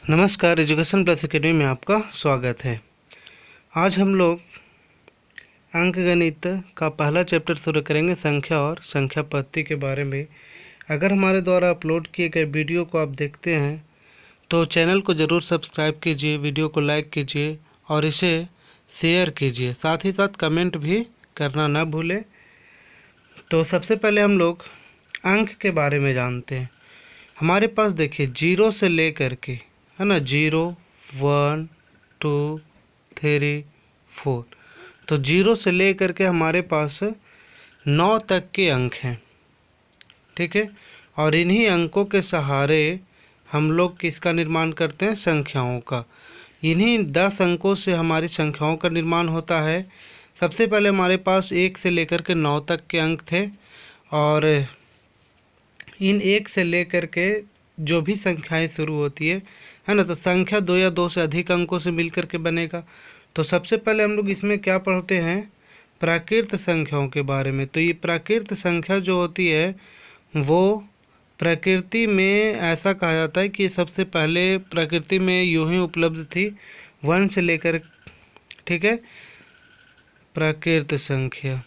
नमस्कार, education plus academy में आपका स्वागत है। आज हम लोग अंक गणित का पहला चैप्टर शुरू करेंगे, संख्या और संख्या पद्धति के बारे में। अगर हमारे द्वारा अपलोड किए गए वीडियो को आप देखते हैं तो चैनल को ज़रूर सब्सक्राइब कीजिए, वीडियो को लाइक कीजिए और इसे शेयर कीजिए, साथ ही साथ कमेंट भी करना ना भूलें। तो सबसे पहले हम लोग अंक के बारे में जानते हैं। हमारे पास देखिए जीरो से ले करके, है ना, 0, 1, 2, 3, 4, तो जीरो से ले करके हमारे पास 9 तक के अंक हैं, ठीक है। और इन्हीं अंकों के सहारे हम लोग किसका निर्माण करते हैं? संख्याओं का। इन्हीं 10 अंकों से हमारी संख्याओं का निर्माण होता है। सबसे पहले हमारे पास 1 से लेकर के 9 तक के अंक थे, और इन 1 से लेकर के जो भी संख्याएं शुरू होती है ना, तो संख्या 2 या 2 से अधिक अंकों से मिलकर के बनेगा। तो सबसे पहले हम लोग इसमें क्या पढ़ते हैं? प्राकृत संख्याओं के बारे में। तो ये प्राकृत संख्या जो होती है वो प्रकृति में ऐसा कहा जाता है कि सबसे पहले प्रकृति में यूं ही उपलब्ध थी 1 से लेकर, ठीक है, प्राकृत संख्या।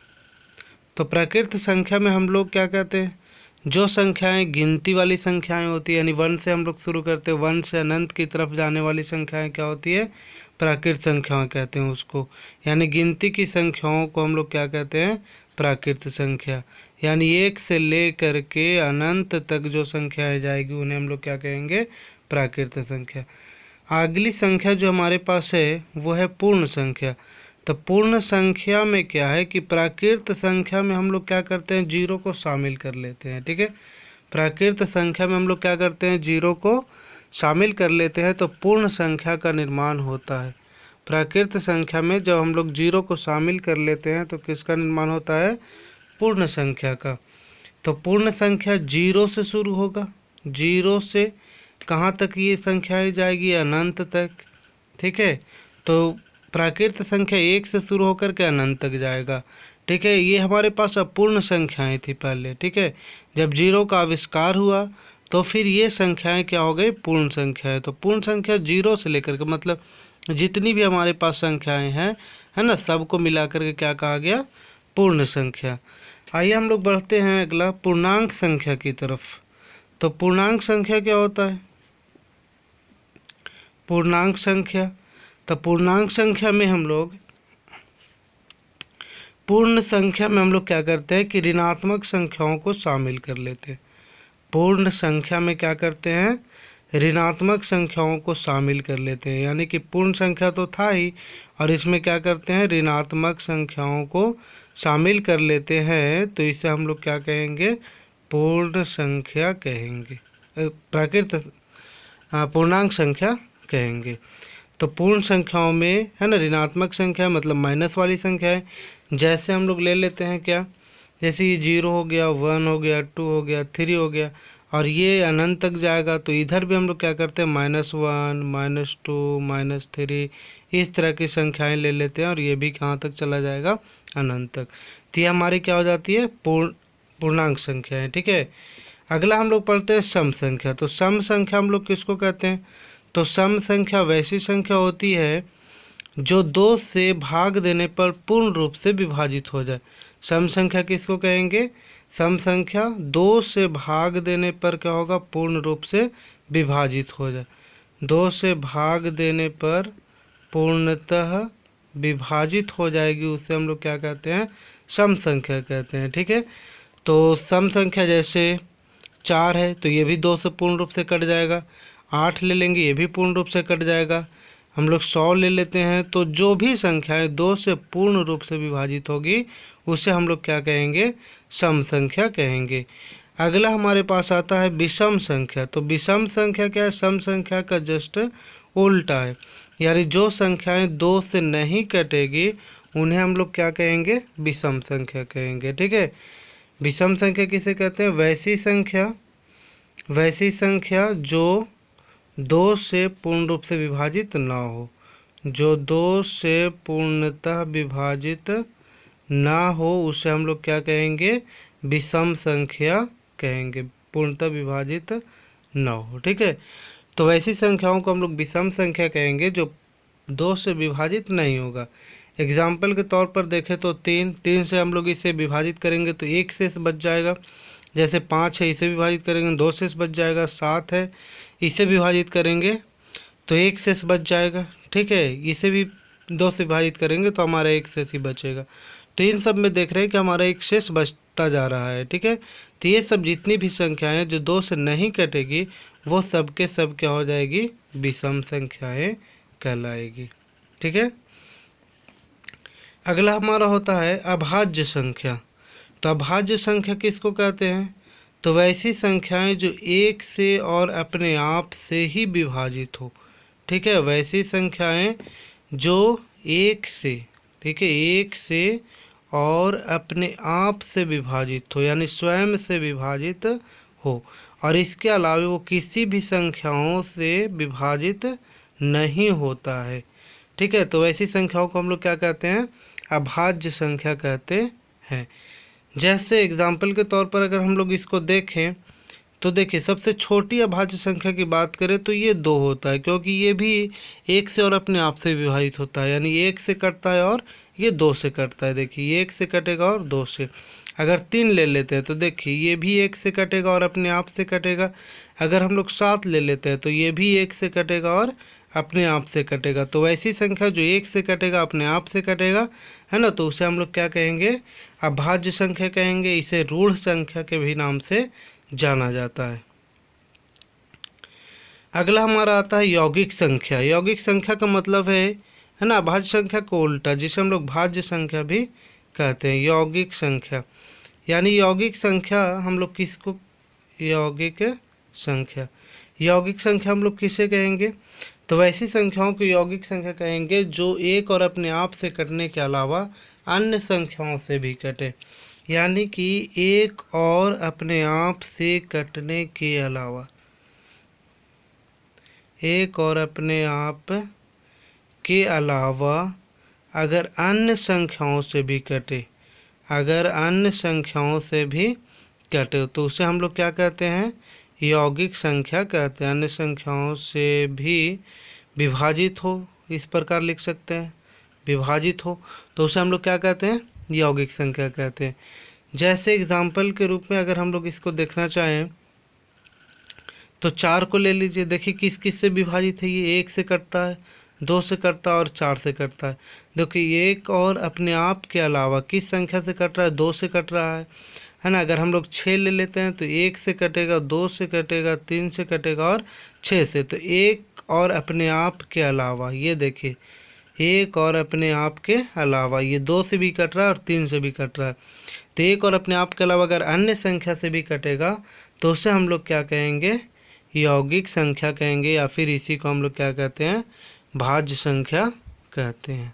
तो प्राकृत संख्या में हम लोग क्या कहते हैं? जो संख्याएं गिनती वाली संख्याएं होती है, यानी 1 से हम लोग शुरू करते हैं, 1 से अनंत की तरफ जाने वाली संख्याएं क्या होती है? प्राकृत संख्याएं कहते हैं उसको। यानी गिनती की संख्याओं को हम लोग क्या कहते हैं? प्राकृत संख्या। यानी 1 से ले करके अनंत तक जो संख्याएं जाएगी उन्हें हम लोग क्या कहेंगे? प्राकृत संख्या। अगली संख्या जो हमारे पास है वो है पूर्ण संख्या। तो पूर्ण संख्या में क्या है कि प्राकृत संख्या में हम लोग क्या करते हैं? जीरो को शामिल कर लेते हैं, ठीक है। प्राकृत संख्या में हम लोग क्या करते हैं? जीरो को शामिल कर लेते हैं, तो पूर्ण संख्या का निर्माण होता है। प्राकृत संख्या में जब हम लोग जीरो को शामिल कर लेते हैं तो किसका निर्माण होता है? पूर्ण संख्या का। तो पूर्ण संख्या जीरो से शुरू होगा, जीरो से कहाँ तक ये संख्याएं जाएगी? अनंत तक, ठीक है। तो प्राकृत संख्या 1 से शुरू होकर के अनंत तक जाएगा, ठीक है। ये हमारे पास अपूर्ण संख्याएं थी पहले, ठीक है। जब जीरो का आविष्कार हुआ तो फिर ये संख्याएं क्या हो गई? पूर्ण संख्याएं। तो पूर्ण संख्या जीरो से लेकर के, मतलब जितनी भी हमारे पास संख्याएं हैं, है ना, सबको मिलाकर के क्या कहा गया? पूर्ण संख्या। आइए हम लोग बढ़ते हैं अगला पूर्णांक संख्या की तरफ। तो पूर्णांक संख्या क्या होता है? पूर्णांक संख्या, तो पूर्णांक संख्या में हम लोग क्या करते हैं कि ऋणात्मक संख्याओं को शामिल कर लेते हैं। पूर्ण संख्या में क्या करते हैं? ऋणात्मक संख्याओं को शामिल कर लेते हैं। यानी कि पूर्ण संख्या तो था ही, और इसमें क्या करते हैं? ऋणात्मक संख्याओं को शामिल कर लेते हैं। तो इसे हम लोग क्या कहेंगे? पूर्ण संख्या कहेंगे, पूर्णांक संख्या कहेंगे। तो पूर्ण संख्याओं में, है ना, ऋणात्मक संख्या मतलब माइनस वाली संख्या है। जैसे हम लोग ले लेते हैं क्या? जैसे ये 0 हो गया, 1 हो गया, 2 हो गया, 3 हो गया, और ये अनंत तक जाएगा। तो इधर भी हम लोग क्या करते हैं? -1, -2, -3, इस तरह की संख्याएं ले लेते हैं, और ये भी कहाँ तक चला जाएगा? अनंत तक। तो ये हमारी क्या हो जाती है? पूर्णांक संख्या है, ठीक है। अगला हम लोग पढ़ते हैं सम संख्या। तो सम संख्या हम लोग किसको कहते हैं? तो सम संख्या वैसी संख्या होती है जो 2 से भाग देने पर पूर्ण रूप से विभाजित हो जाए। सम संख्या किसको कहेंगे? सम संख्या 2 से भाग देने पर क्या होगा? पूर्ण रूप से विभाजित हो जाए। 2 से भाग देने पर पूर्णतः विभाजित हो जाएगी, उसे हम लोग क्या कहते हैं? सम संख्या कहते हैं, ठीक है। तो सम संख्या जैसे 4 है तो ये भी 2 से पूर्ण रूप से कट जाएगा। 8 ले लेंगे, ये भी पूर्ण रूप से कट जाएगा। हम लोग 100 ले लेते हैं, तो जो भी संख्याएं 2 से पूर्ण रूप से विभाजित होगी उसे हम लोग क्या कहेंगे? सम संख्या कहेंगे। अगला हमारे पास आता है विषम संख्या। तो विषम संख्या क्या है? सम संख्या का जस्ट उल्टा है। यानी जो संख्याएं 2 से नहीं कटेगी उन्हें हम लोग क्या कहेंगे? विषम संख्या कहेंगे, ठीक है। विषम संख्या किसे कहते हैं? वैसी संख्या जो 2 से पूर्ण रूप से विभाजित ना हो, जो 2 से पूर्णतः विभाजित ना हो उसे हम लोग क्या कहेंगे? विषम संख्या कहेंगे, पूर्णतः विभाजित ना हो, ठीक है। तो वैसी संख्याओं को हम लोग विषम संख्या कहेंगे जो 2 से विभाजित नहीं होगा। एग्जाम्पल के तौर पर देखें तो 3 से हम लोग इसे विभाजित करेंगे तो 1 शेष बच जाएगा। जैसे 5 है, इसे विभाजित करेंगे 2 शेष बच जाएगा। 7 है, इसे विभाजित करेंगे तो 1 शेष बच जाएगा। ठीक है, इसे भी 2 से विभाजित करेंगे तो हमारा 1 शेष ही बचेगा। तो इन सब में देख रहे हैं कि हमारा 1 शेष बचता जा रहा है। ठीक है, तो ये सब जितनी भी संख्याएं जो 2 से नहीं कटेगी वो सब के सब क्या हो जाएगी, विषम संख्याएं कहलाएगी। ठीक है, अगला हमारा होता है अभाज्य संख्या। तो अभाज्य संख्या किसको कहते हैं, तो वैसी संख्याएं जो 1 से और अपने आप से ही विभाजित हो। ठीक है, वैसी संख्याएं जो 1 से, ठीक है, 1 से और अपने आप से विभाजित हो, यानी स्वयं से विभाजित हो, और इसके अलावा वो किसी भी संख्याओं से विभाजित नहीं होता है। ठीक है, तो वैसी संख्याओं को हम लोग क्या कहते हैं, अभाज्य संख्या कहते हैं। जैसे एग्जाम्पल के तौर पर अगर हम लोग इसको देखें तो देखिए, सबसे छोटी अभाज्य संख्या की बात करें तो ये 2 होता है, क्योंकि ये भी 1 से और अपने आप से विभाजित होता है, यानी 1 से कटता है और ये 2 से कटता है। देखिए, ये 1 से कटेगा और 2 से। अगर 3 ले लेते हैं तो देखिए ये भी 1 से कटेगा और अपने आप से कटेगा। अगर हम लोग 7 ले लेते हैं तो ये भी 1 से कटेगा और अपने आप से कटेगा। तो वैसी संख्या जो 1 से कटेगा, अपने आप से कटेगा, है ना, तो उसे हम लोग क्या कहेंगे, अभाज्य संख्या कहेंगे। इसे रूढ़ संख्या के भी नाम से जाना जाता है। अगला हमारा आता है यौगिक संख्या। यौगिक संख्या का मतलब है ना, अभाज्य संख्या को उल्टा, जिसे हम लोग भाज्य संख्या भी कहते हैं। यौगिक संख्या यानी यौगिक संख्या हम लोग किसको, यौगिक संख्या, यौगिक संख्या हम लोग किसे कहेंगे, तो वैसी संख्याओं को यौगिक संख्या कहेंगे जो 1 और अपने आप से कटने के अलावा अन्य संख्याओं से भी कटे। यानी कि 1 और अपने आप से कटने के अलावा, 1 और अपने आप के अलावा अगर अन्य संख्याओं से भी कटे, अगर अन्य संख्याओं से भी कटे तो उसे हम लोग क्या कहते हैं, यौगिक संख्या कहते हैं। अन्य संख्याओं से भी विभाजित हो, इस प्रकार लिख सकते हैं, विभाजित हो तो उसे हम लोग क्या कहते हैं, यौगिक संख्या कहते हैं। जैसे एग्जाम्पल के रूप में अगर हम लोग इसको देखना चाहें तो 4 को ले लीजिए। देखिए किस किस से विभाजित है, ये 1 से कटता है, 2 से कटता है और 4 से कटता है। देखिए 1 और अपने आप के अलावा किस संख्या से कट रहा है, 2 से कट रहा है ना। अगर हम लोग 6 ले लेते हैं तो 1 से कटेगा, 2 से कटेगा, 3 से कटेगा और 6 से। तो 1 और अपने आप के अलावा, ये देखिए 1 और अपने आप के अलावा, ये 2 से भी कट रहा है और 3 से भी कट रहा है। तो 1 और अपने आप के अलावा अगर अन्य संख्या से भी कटेगा तो उसे हम लोग क्या कहेंगे, यौगिक संख्या कहेंगे, या फिर इसी को हम लोग क्या कहते हैं, भाज्य संख्या कहते हैं।